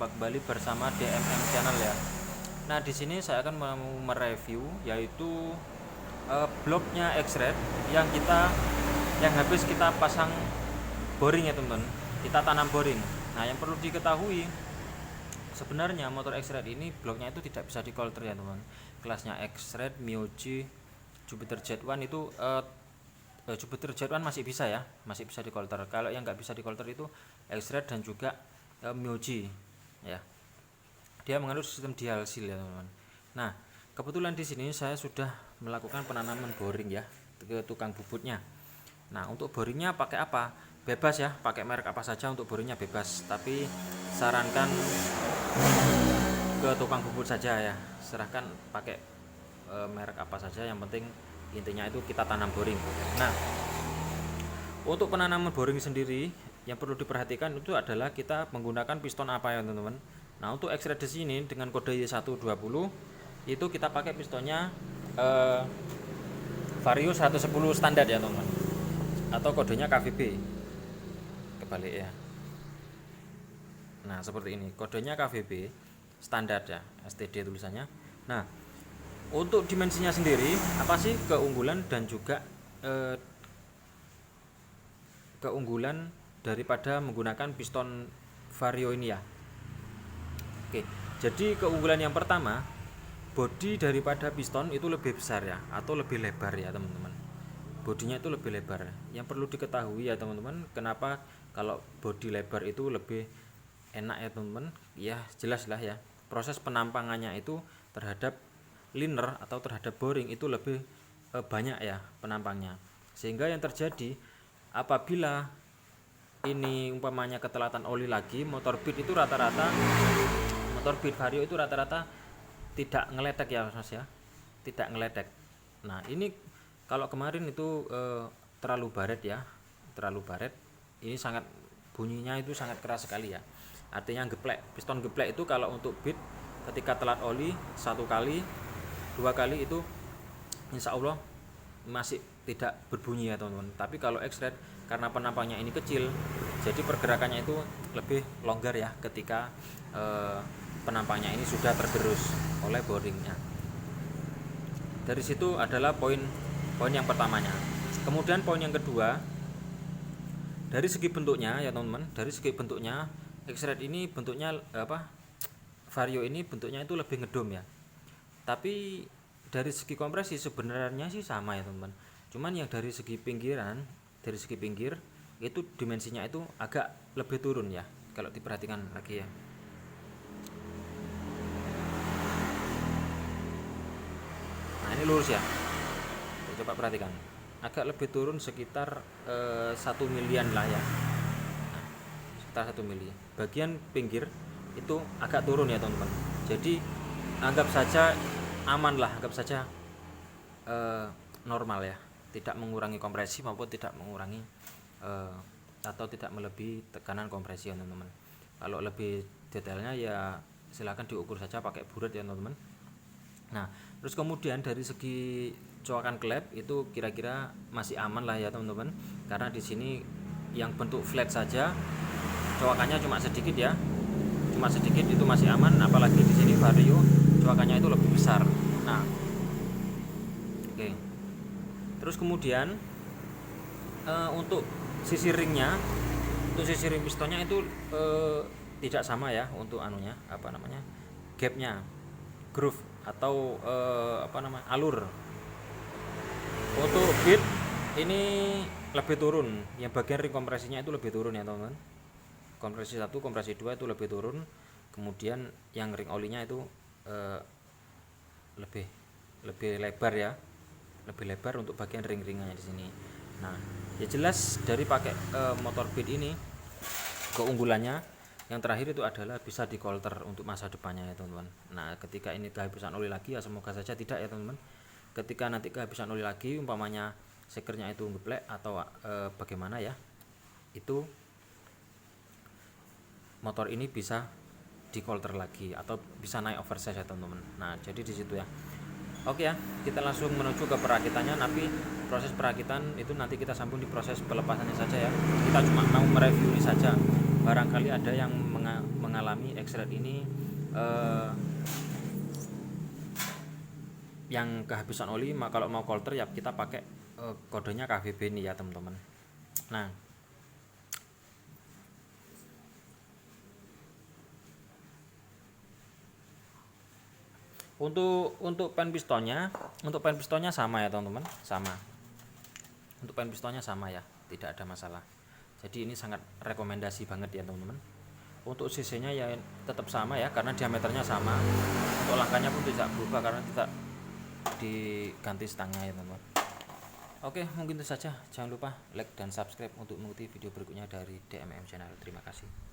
berjumpa kembali bersama DMM Channel ya. Nah, di sini saya akan mau mereview yaitu bloknya X-Red yang habis kita pasang boring ya teman-teman. Kita tanam boring. Nah, yang perlu diketahui sebenarnya motor X-Red ini bloknya itu tidak bisa dikolter ya teman-teman. Kelasnya X-Red, Myoji, Jupiter Jet1 itu Jupiter Jet1 masih bisa ya, masih bisa dikolter. Kalau yang nggak bisa dikolter itu X-Red dan juga Myoji ya. Dia mengandung sistem dual seal ya teman-teman. Nah, kebetulan di sini saya sudah melakukan penanaman boring ya ke tukang bubutnya. Nah, untuk boringnya pakai apa? Bebas ya, pakai merek apa saja untuk boringnya bebas. Tapi sarankan ke tukang bubut saja ya. Serahkan pakai merek apa saja, yang penting intinya itu kita tanam boring. Nah, untuk penanaman boring sendiri yang perlu diperhatikan itu adalah kita menggunakan piston apa ya teman-teman. Nah, untuk X-Red di sini dengan kode Y120 itu kita pakai pistonnya Vario 110 standar ya teman-teman, atau kodenya KVB kebalik ya. Nah, seperti ini kodenya KVB standar ya, STD tulisannya. Nah, untuk dimensinya sendiri apa sih keunggulan dan juga keunggulan daripada menggunakan piston Vario ini ya. Oke, jadi keunggulan yang pertama, bodi daripada piston itu lebih besar ya, atau lebih lebar ya teman-teman. Bodinya itu lebih lebar. Yang perlu diketahui ya teman-teman, kenapa kalau bodi lebar itu lebih enak ya teman-teman? Ya jelas lah ya, proses penampangannya itu terhadap liner atau terhadap boring itu lebih banyak ya penampangnya, sehingga yang terjadi apabila ini umpamanya ketelatan oli lagi, motor beat Vario itu rata-rata tidak ngeletek ya mas ya, tidak ngeletek. Nah, ini kalau kemarin itu terlalu baret ya, terlalu baret, ini sangat bunyinya itu sangat keras sekali ya, artinya geplek. Piston geplek itu kalau untuk beat ketika telat oli 1 kali 2 kali itu insya Allah masih tidak berbunyi ya teman-teman. Tapi kalau X-Red karena penampangnya ini kecil, jadi pergerakannya itu lebih longgar ya ketika penampangnya ini sudah tergerus oleh boringnya. Dari situ adalah poin yang pertamanya. Kemudian poin yang kedua, dari segi bentuknya ya teman-teman, dari segi bentuknya X-Red ini bentuknya Vario ini bentuknya itu lebih ngedom ya. Tapi dari segi kompresi sebenarnya sih sama ya teman-teman. Cuman yang dari segi pinggir itu dimensinya itu agak lebih turun ya, kalau diperhatikan lagi ya. Nah, ini lurus ya. Coba perhatikan. Agak lebih turun sekitar 1 milian lah ya. Nah, sekitar 1 mili. Bagian pinggir itu agak turun ya teman-teman. Jadi anggap saja aman lah, anggap saja normal ya, tidak mengurangi kompresi maupun tidak mengurangi atau tidak melebihi tekanan kompresi ya teman-teman. Kalau lebih detailnya ya silakan diukur saja pakai buret ya teman-teman. Nah, terus kemudian dari segi coakan klep itu kira-kira masih aman lah ya teman-teman, karena di sini yang bentuk flat saja coakannya cuma sedikit ya, cuma sedikit, itu masih aman. Apalagi di sini Vario coakannya itu lebih besar. Nah, oke. Terus kemudian untuk sisi ringnya, untuk sisi ring pistonnya itu tidak sama ya untuk gapnya, groove atau alur. Untuk beat ini lebih turun, yang bagian ring kompresinya itu lebih turun ya teman-teman. Kompresi 1, kompresi 2 itu lebih turun. Kemudian yang ring olinya itu lebih lebar ya, lebih lebar untuk bagian ring-ringannya di sini. Nah, ya jelas dari pakai motor beat ini keunggulannya yang terakhir itu adalah bisa dikolter untuk masa depannya ya teman-teman. Nah, ketika ini kehabisan oli lagi ya, semoga saja tidak ya teman-teman. Ketika nanti kehabisan oli lagi, umpamanya sekernya itu ngeblek atau bagaimana ya, itu motor ini bisa dikolter lagi atau bisa naik oversize ya teman-teman. Nah, jadi di situ ya. Oke ya, kita langsung menuju ke perakitannya. Tapi proses perakitan itu nanti kita sambung di proses pelepasannya saja ya. Kita cuma mau mereview ini saja. Barangkali ada yang mengalami X-Red ini yang kehabisan oli, kalau mau coulter ya kita pakai kodenya KVB nih ya teman-teman. Nah, untuk pen pistonnya sama ya teman-teman, sama. Untuk pen pistonnya sama ya, tidak ada masalah. Jadi ini sangat rekomendasi banget ya teman-teman. Untuk cc-nya ya tetap sama ya, karena diameternya sama. Untuk langkahnya pun tidak berubah karena tidak diganti stangnya ya teman-teman. Oke, mungkin itu saja. Jangan lupa like dan subscribe untuk mengikuti video berikutnya dari DMM Channel. Terima kasih.